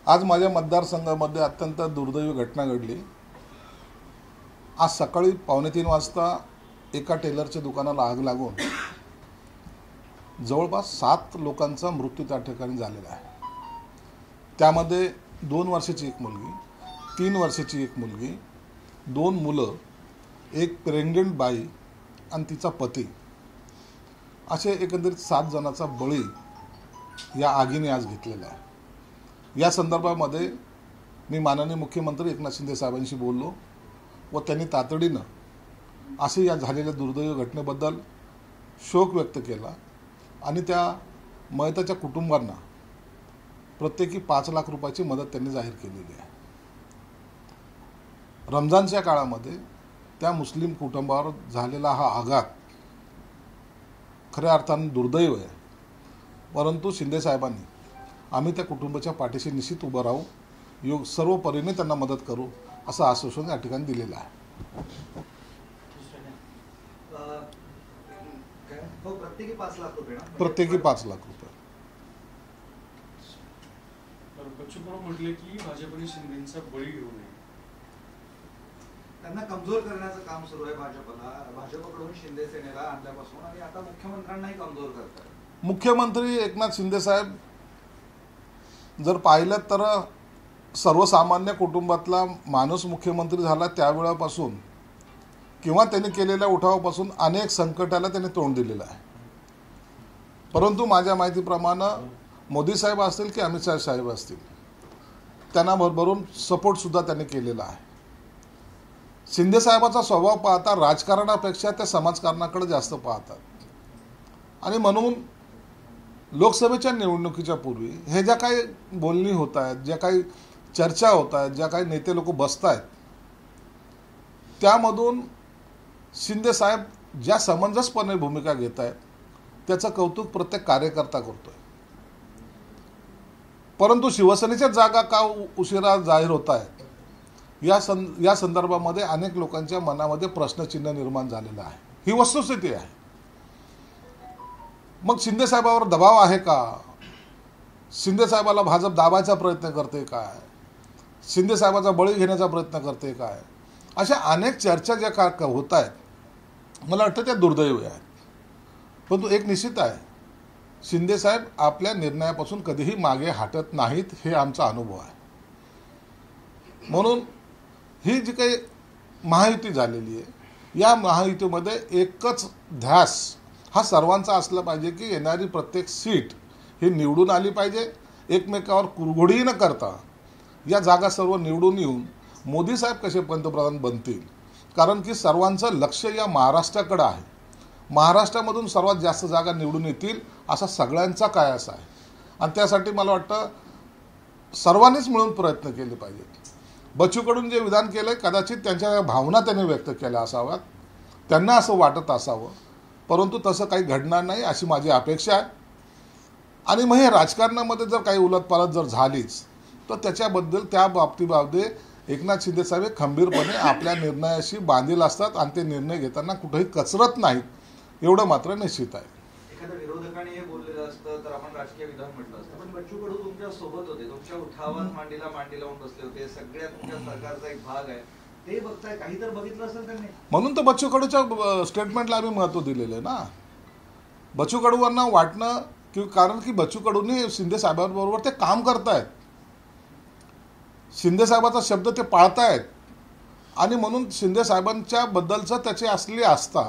आज माझ्या मतदारसंघामध्ये अत्यंत दुर्दैवी घटना घडली। आज सकाळी 2:45 वाजता एका टेलरच्या दुकानाला आग लागून जवळपास 7 लोकांचा मृत्यू त्या ठिकाणी झालेला आहे। त्यामध्ये 2 वर्षाची एक मुलगी, 3 वर्षाची एक मुलगी, 2 मुलं, एक प्रेग्नंट बाई आणि तिचा पती असे एकंदरीत 7 जणांचा बळी या आगीने आज घेतलेला आहे। या संदर्भामध्ये मी माननीय मुख्यमंत्री एकनाथ शिंदे साहेबांशी बोललो व त्यांनी तातडीनं असे या झालेल्या दुर्दैवी घटनेबद्दल शोक व्यक्त केला आणि त्या मयताच्या कुटुंबांना प्रत्येकी 5 लाख रुपयाची मदत त्यांनी जाहीर केलेली आहे। रमजानच्या काळामध्ये त्या मुस्लिम कुटुंबावर झालेला हा आघात खऱ्या अर्थाने दुर्दैव आहे, परंतु शिंदे साहेबांनी आम्ही त्या कुटुंबाच्या पाठीशी निश्चित उभं राहू, सर्व परीने त्यांना मदत करू असं आश्वासन या ठिकाणी दिलेलं आहे। प्रत्येकी 5 लाख रुपये ना? प्रत्येकी 5 लाख रुपये। बच्चू म्हटले की भाजपने शिंदेचा बळी घेऊ नये, त्यांना कमजोर करण्याचं काम सुरू आहे भाजपकडून शिंदे सेनेला आणल्यापासून, आणि आता मुख्यमंत्र्यांनाही कमजोर करतात। मुख्यमंत्री एकनाथ शिंदे साहेब जर पाहिलं तर सर्वसामान्य कुटुंबातला माणूस मुख्यमंत्री झाला त्यावेळापासून किंवा त्यांनी केलेल्या उठावापासून अनेक संकटाला त्यांनी तोंड दिलेलं आहे। परंतु माझ्या माहितीप्रमाणे मोदी साहेब असतील की अमित शाह साहेब असतील, त्यांना भरभरून सपोर्टसुद्धा त्यांनी केलेला आहे। शिंदे साहेबाचा स्वभाव पाहता राजकारणापेक्षा ते समाजकारणाकडे जास्त पाहतात आणि म्हणून लोकसभेच्या निवडणुकीच्या पूर्वी हे ज्या काही बोलणी होत आहेत, ज्या काही चर्चा होत आहेत, ज्या काही नेते लोक बसत आहेत, त्यामधून शिंदे साहेब ज्या समंजसपणे भूमिका घेत आहेत त्याचं कौतुक प्रत्येक कार्यकर्ता करतोय। परंतु शिवसेनेच्या जागा का उशिरा जाहीर होत आहेत या संदर्भामध्ये अनेक लोकांच्या मनामध्ये प्रश्नचिन्ह निर्माण झालेलं आहे। ही वस्तुस्थिती आहे। मग शिंदे साहेबावर दबाव आहे का? शिंदे साहेबाला भाजप दाबायचा प्रयत्न करते काय? शिंदे साहेबाचा बळी घेण्याचा प्रयत्न करते काय? अशा अनेक चर्चा ज्या का होत आहेत, मला वाटतं त्या दुर्दैवी आहेत। परंतु एक निश्चित आहे, शिंदे साहेब आपल्या निर्णयापासून कधीही मागे हटत नाहीत, हे आमचा अनुभव आहे। म्हणून ही जी काही महायुती झालेली आहे, या महायुतीमध्ये एकच ध्यास हा सर्वांचा असला पाहिजे की येणारी प्रत्येक सीट ही निवडून आली पाहिजे। एकमेकावर कुरघोडी न करता या जागा सर्व निवडून येऊन मोदी साहेब कसे पंतप्रधान बनतील, कारण की सर्वांचं लक्ष या महाराष्ट्राकडे आहे। महाराष्ट्रामधून सर्वात जास्त जागा निवडून येतील असा सगळ्यांचा कयास आहे आणि त्यासाठी मला वाटतं सर्वांनीच मिळून प्रयत्न केले पाहिजेत। बच्चूकडून जे विधान केलं कदाचित त्यांच्या भावना त्यांनी व्यक्त केल्या असाव्यात, त्यांना असं वाटत असावं, परंतु तसं काही घडणार नाही अशी माझी अपेक्षा आहे। आणि मग हे राजकारणामध्ये जर काही उलटपालट जर झालीच तर त्याच्याबद्दल त्या बाबतीमध्ये एकनाथ शिंदे साहेब खंबीरपणे आपल्या निर्णयाशी बांधील असतात आणि ते निर्णय घेताना कुठेही कचरत नाहीत, एवढं मात्र निश्चित आहे। एखाद्या विरोधकाने हे बोललेलं असतं तर आपण राजकीय विधान म्हटलं असतं, पण बच्चू कडू तुमच्या सोबत होते, तुमच्या उठावात मांडीला मांडी लावून बसले होते, सगळ्या तुमच्या सरकारचा एक भाग आहे, ते बघताय, काही तर बघितलं असेल त्यांनी, म्हणून तर बच्चू कडूच्या स्टेटमेंटला आम्ही महत्त्व दिलेलं आहे ना। बच्चू कडूंना वाटणं की कारण की बच्चू कडूंनी शिंदे साहेबांबरोबर ते काम करतायत, शिंदे साहेबाचा शब्द ते पाळतायत आणि म्हणून शिंदे साहेबांच्या बद्दलचं त्याची असलेली आस्था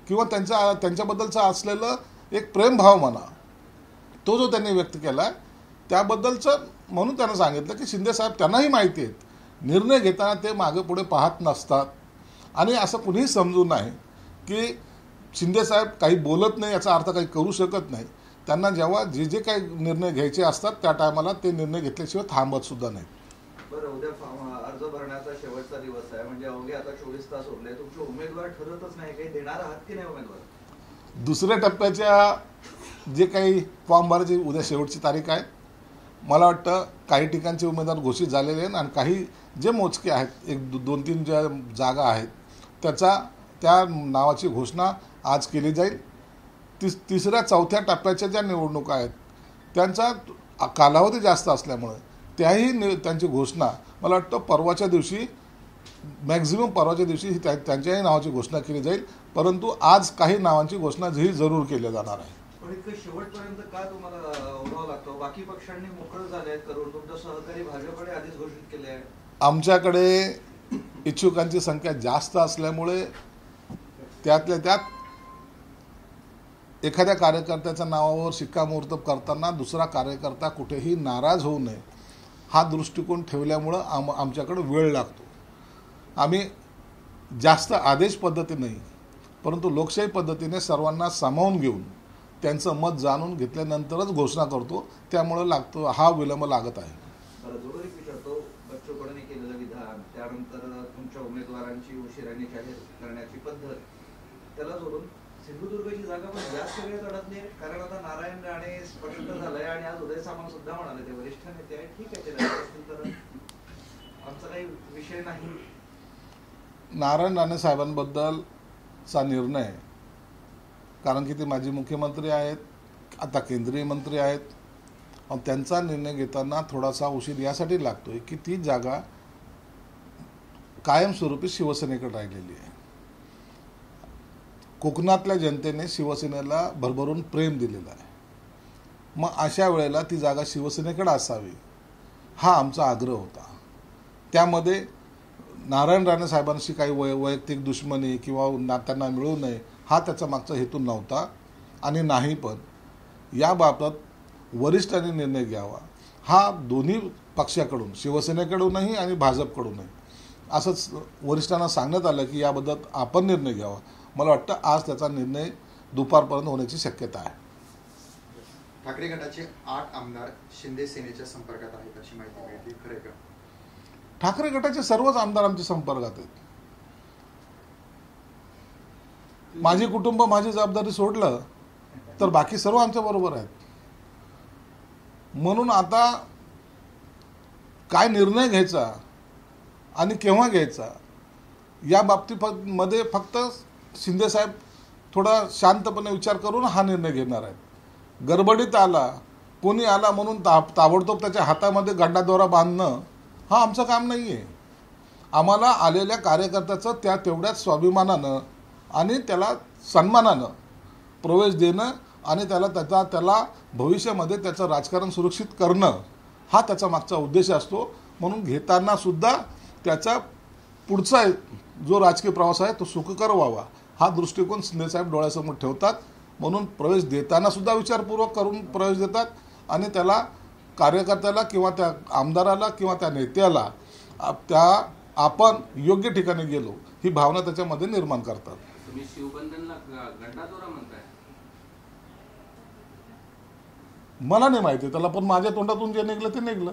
किंवा त्यांच्याबद्दलचं असलेलं एक प्रेमभाव म्हणा, तो जो त्यांनी व्यक्त केला आहे त्याबद्दलचं, म्हणून त्यांना सांगितलं की शिंदे साहेब त्यांनाही माहिती आहेत निर्णय घेताना ते मागे पुढे पाहत नसतात आणि असं कुणीही समजू नये की शिंदे साहेब काही बोलत नाही याचा अर्थ काही करू शकत नाही। त्यांना जेव्हा जे काही निर्णय घ्यायचे असतात त्या टायमाला ते निर्णय घेतल्याशिवाय थांबत सुद्धा नाही। बरं, उद्या अर्ज भरण्याचा शेवटचा दिवस आहे, म्हणजे अवघे आता 24 तास उरले, तुमचे उमेदवार ठरतच नाही, काही देणार आहात की नाही उमेदवार? दुसऱ्या टप्प्याच्या जे काही फॉर्म भरायची उद्या शेवटची तारीख आहे। मला वाटतं काही ठिकाणचे उमेदवार घोषित झालेले आहेत आणि काही जे मोजके आहेत, 1-2-3 ज्या जागा आहेत त्या नावाची घोषणा आज केली जाईल। तिसऱ्या चौथ्या टप्प्याच्या ज्या निवडणुका आहेत त्यांचा कालावधी जास्त असल्यामुळे त्यांची घोषणा मला वाटतं परवाच्या दिवशी, मॅक्झिमम परवाच्या दिवशी त्यांच्याही नावाची घोषणा केली जाईल. परंतु आज काही नावांची घोषणा ही जरूर केली जाणार आहे. पण इतकं शेवटपर्यंत का तुम्हाला ओढावं लागतं? बाकी पक्षांनी मोकळं झाले आहेत करून, तुमच्या सहकारी भाजपने आधीच घोषित केले आहे. आमच्याकडे इच्छुकांची संख्या जास्त असल्यामुळे त्यातल्या त्यात एखाद्या कार्यकर्त्याच्या नावावर शिक्कामोर्तब करताना दुसरा कार्यकर्ता कुठेही नाराज होऊ नये हा दृष्टिकोन ठेवल्यामुळं आमच्याकडे वेळ लागतो. आम्ही जास्त आदेश पद्धती नाही, परंतु लोकशाही पद्धतीने सर्वांना सामावून घेऊन त्यांचं मत जाणून घेतल्यानंतरच घोषणा करतो. त्यामुळं हा विलंब लागत आहे. जोडून विचारतो, बच्चू कडूंनी केलेलं विधान, त्यानंतर तुमच्या उमेदवारांची उशिराने जाहीर करण्याची पद्धत, त्याला जोडून सिंधुदुर्गची जागा पण जास्त वेळ अडकली आहे. कारण आता नारायण राणे स्पष्ट झालंय आणि आज उदय सामंत सुद्धा म्हणाले ते वरिष्ठ नेते आहे, ठीक आहे ते असतील तर आमचा काही विषय नाही. नारायण राणे साहेबांबद्दलचा निर्णय, कारण की ते माजी मुख्यमंत्री आहेत, आता केंद्रीय मंत्री आहेत, आणि त्यांचा निर्णय घेताना थोडासा उशीर यासाठी लागतोय की ती जागा कायमस्वरूपी शिवसेनेकडे राहिलेली आहे. कोकणातल्या जनतेने शिवसेनेला भरभरून प्रेम दिलेलं आहे. मग अशा वेळेला ती जागा शिवसेनेकडे असावी हा आमचा आग्रह होता. त्यामध्ये नारायण राणे साहेबांशी काही वैयक्तिक दुश्मनी किंवा त्यांना मिळू नये हा त्याचा मागचा हेतू नव्हता आणि नाही. पण याबाबत वरिष्ठांनी निर्णय घ्यावा हा दोन्ही पक्षाकडून, शिवसेनेकडूनही आणि भाजपकडूनही असंच वरिष्ठांना सांगण्यात आलं की याबद्दल आपण निर्णय घ्यावा. मला वाटतं आज त्याचा निर्णय दुपारपर्यंत होण्याची शक्यता आहे. ठाकरे गटाचे 8 आमदार शिंदे सेनेच्या संपर्कात आहेत अशी माहिती मिळते, खरं का? ठाकरे गटाचे सर्वच आमदार आमच्या संपर्कात आहेत. माझे कुटुंब माझी जबाबदारी सोडलं तर बाकी सर्व आमच्या बरोबर आहेत. म्हणून आता काय निर्णय घ्यायचा आणि केव्हा घ्यायचा या बाबतीमध्ये फक्त शिंदे साहेब थोडा शांतपणे विचार करून हा निर्णय घेणार आहेत. गडबडीत आला, कोणी आला म्हणून ताबडतोब त्याच्या हातामध्ये गंडादोरा बांधणं हा आमचं काम नाही आहे. आम्हाला आलेल्या कार्यकर्त्याचं तेवढ्याच स्वाभिमानानं आणि त्याला सन्मानानं प्रवेश देणं आणि त्याला भविष्यामध्ये त्याचं राजकारण सुरक्षित करणं हा त्याचा मागचा उद्देश असतो. म्हणून घेताना सुद्धा त्याचा पुढचा जो राजकीय प्रवास आहे तो सुखकर व्हावा हा दृष्टिकोन शिंदेसाहेब डोळ्यासमोर ठेवतात. म्हणून प्रवेश देताना सुद्धा विचारपूर्वक करून प्रवेश देतात आणि त्याला कार्यकर्त्याला किंवा त्या आमदाराला किंवा त्या नेत्याला आपण योग्य ठिकाणी गेलो ही भावना त्याच्यामध्ये निर्माण करतात. तुम्ही शिवबंधनला गंडादोरा म्हणताय? मला नाही माहिती त्याला, पण माझ्या तोंडातून जे निघलं ते निघलं.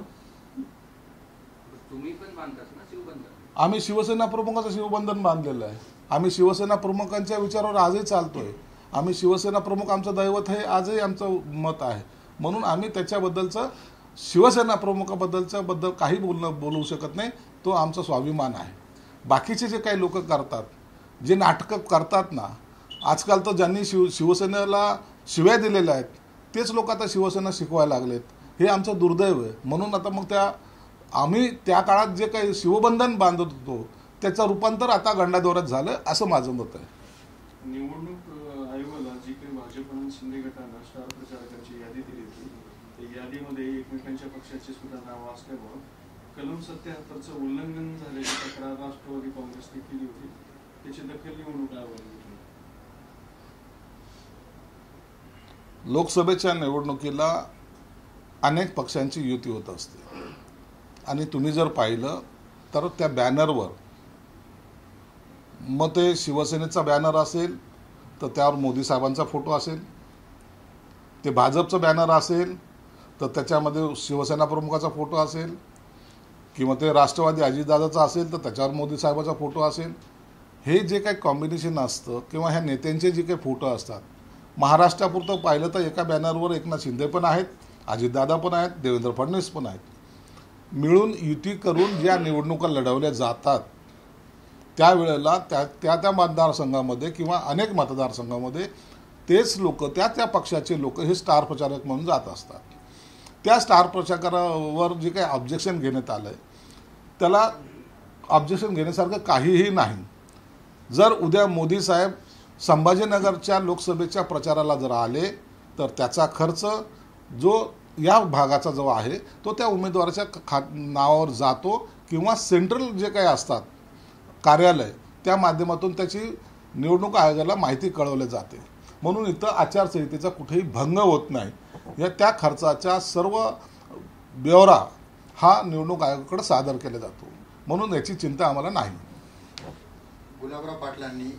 तुम्ही पण बांधताच ना शिवबंधन? आम्ही शिवसेना प्रमुखाचं शिवबंधन बांधलेलं आहे. आम्ही शिवसेना प्रमुखांच्या विचारावर आजही चालतोय. आम्ही शिवसेना प्रमुख आमचं दैवत आहे, आजही आमचं मत आहे. म्हणून आम्ही त्याच्याबद्दलचं शिवसेना प्रमुखाबद्दल काही बोलू शकत नाही. तो आमचा स्वाभिमान आहे. बाकीचे जे काही लोक करतात, जे नाटकं करतात ना, आजकाल तर ज्यांनी शिवसेनेला शिव्या दिलेल्या आहेत तेच लोक आता शिवसेना शिकवायला लागलेत. हे आमचं दुर्दैव आहे. म्हणून आता मग आम्ही त्या काळात जे काही शिवबंधन बांधत होतो त्याचं रूपांतर आता गंडादोऱ्यात झालं असं माझं मत आहे. निवडणूक आयोगाला जी काही भाजप आणि शिंदे गटानं स्टार प्रचारकांची यादी दिली होती, त्या यादीमध्ये एकमेकांच्या पक्षाची सुद्धा नावं असल्यामुळं कलम 77चं उल्लंघन झाल्याची तक्रार राष्ट्रवादी काँग्रेसने केली होती. त्याची दखल निवडणूक आयोगाने घेतली. लोकसभेच्या निवडणुकीला अनेक पक्षांची युती होत असते आणि तुम्ही जर पाहिलं तर त्या बॅनरवर मग ते शिवसेनेचा बॅनर असेल तर त्यावर मोदी साहेबांचा फोटो असेल, ते भाजपचं बॅनर असेल तर त्याच्यामध्ये शिवसेना प्रमुखाचा फोटो असेल, किंवा ते राष्ट्रवादी अजितदादाचा असेल तर त्याच्यावर मोदी साहेबाचा फोटो असेल. हे जे काही कॉम्बिनेशन असतं किंवा ह्या नेत्यांचे जे काही फोटो असतात, महाराष्ट्रापुरतं पाहिलं तर एका बॅनरवर एकनाथ शिंदे पण आहेत, अजितदादा पण आहेत, देवेंद्र फडणवीस पण आहेत. मिळून युती करून ज्या निवडणुका लढवल्या जातात त्यावेळेला त्या मतदारसंघामध्ये किंवा अनेक मतदारसंघामध्ये तेच लोक त्या पक्षाचे लोक हे स्टार प्रचारक म्हणून जात असतात. त्या स्टार प्रचारकावर जे काही ऑब्जेक्शन घेण्यात आलं आहे त्याला ऑब्जेक्शन घेण्यासारखं काहीही नाही. जर उद्या मोदी साहेब संभाजीनगरच्या लोकसभेच्या प्रचाराला जर आले तर त्याचा खर्च जो या भागाचा जो आहे तो त्या उमेदवाराच्या नावावर जातो किंवा सेंट्रल जे काही असतात कार्यालय त्या माध्यमातून त्याची निवडणूक आयोगाला माहिती कळवली जाते. म्हणून इथं आचारसंहितेचा कुठेही भंग होत नाही. या त्या खर्चाचा सर्व ब्यौरा हा निवडणूक आयोगाकडे सादर केला जातो. म्हणून याची चिंता आम्हाला नाही. गुलाबराव पाटलांनी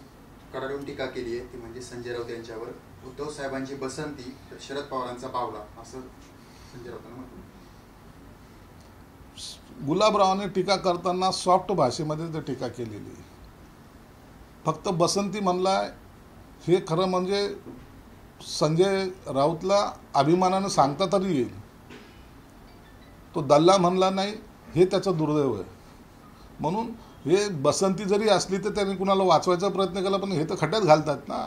कडाडून टीका केली आहे ती म्हणजे संजय राऊत यांच्यावर. उद्धव साहेबांची बसंती तर शरद पवारांचा पावला असं संजय राऊतांनी म्हटलं. गुलाबरावांनी टीका करताना सॉफ्ट भाषेमध्ये ते टीका केलेली. फक्त बसंती म्हणलाय हे खरं म्हणजे संजय राऊतला अभिमानानं सांगता तरी येईल. तो दल्ला म्हणला नाही हे त्याचं दुर्दैव आहे. म्हणून हे बसंती जरी असली तर त्यांनी कुणाला वाचवायचा प्रयत्न केला पण हे तर खड्ड्यात घालतात ना.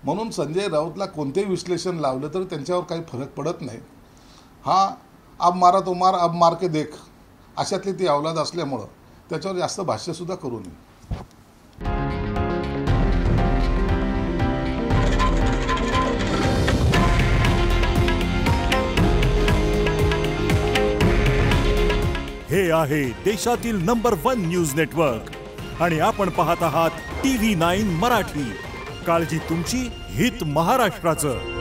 म्हणून संजय राऊतला कोणतेही विश्लेषण लावलं तर त्यांच्यावर काही फरक पडत नाही. हा अब मारा तो मार अब मार के देख अशातली ती अवलाद असल्यामुळं त्याच्यावर जास्त भाष्यसुद्धा करू नये. हे आहे देशातील नंबर 1 न्यूज नेटवर्क आणि आपण पाहत आहात TV9 मराठी. काळजी तुमची, हित महाराष्ट्राचं.